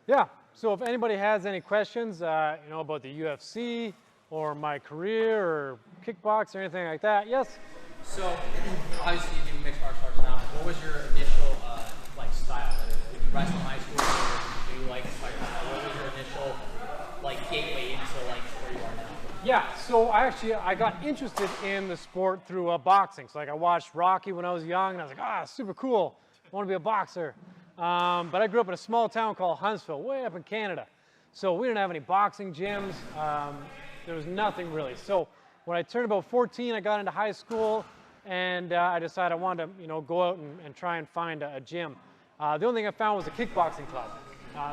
Yeah, so if anybody has any questions, you know, about the UFC or my career or kickbox or anything like that, yes? So, obviously you do mixed martial arts now. What was your initial, like, style? Did you wrestle in high school or did you like fight? What was your initial, like, gateway into, like, where you are now? Yeah, so I got interested in the sport through boxing. So like I watched Rocky when I was young, and I was like, ah, super cool. I want to be a boxer. But I grew up in a small town called Huntsville, way up in Canada. So we didn't have any boxing gyms. There was nothing really. So when I turned about 14, I got into high school, and I decided I wanted to, you know, go out and try and find a gym. The only thing I found was a kickboxing club.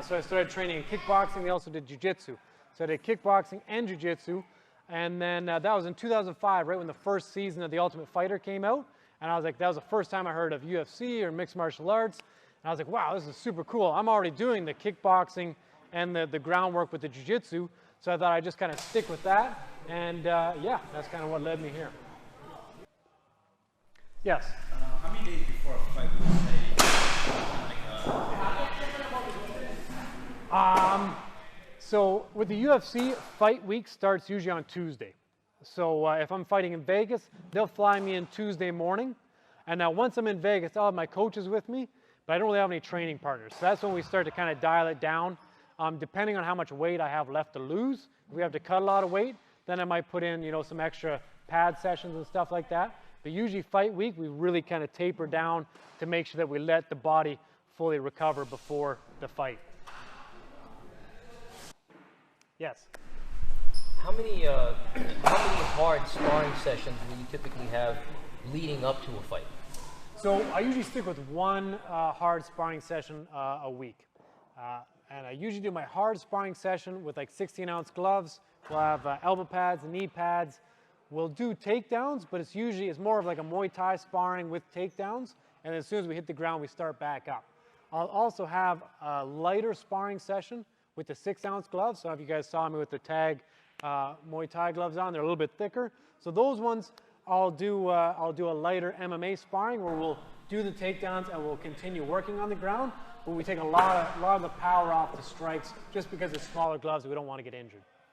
So I started training in kickboxing. They also did jiu-jitsu. So I did kickboxing and jiu-jitsu. And then that was in 2005, right when the first season of The Ultimate Fighter came out. And I was like, that was the first time I heard of UFC or mixed martial arts. And I was like, wow, this is super cool. I'm already doing the kickboxing and the groundwork with the jiu-jitsu. So I thought I'd just kind of stick with that. And yeah, that's kind of what led me here. Yes? How many days before a fight would you say, So with the UFC, fight week starts usually on Tuesday. So if I'm fighting in Vegas, they'll fly me in Tuesday morning. And now once I'm in Vegas, I'll have my coaches with me, but I don't really have any training partners. So that's when we start to kind of dial it down. Depending on how much weight I have left to lose, if we have to cut a lot of weight, then I might put in, you know, some extra pad sessions and stuff like that. But usually fight week, we really kind of taper down to make sure that we let the body fully recover before the fight. Yes? How many hard sparring sessions will you typically have leading up to a fight? So I usually stick with one hard sparring session a week. And I usually do my hard sparring session with like 16-ounce gloves. We'll have elbow pads and knee pads. We'll do takedowns, but it's more of like a Muay Thai sparring with takedowns. And as soon as we hit the ground, we start back up. I'll also have a lighter sparring session with the 6-ounce gloves. So if you guys saw me with the T.A.G Muay Thai gloves on, they're a little bit thicker. So those ones, I'll do a lighter MMA sparring where we'll do the takedowns and we'll continue working on the ground, but we take a lot of the power off the strikes just because it's smaller gloves, we don't want to get injured.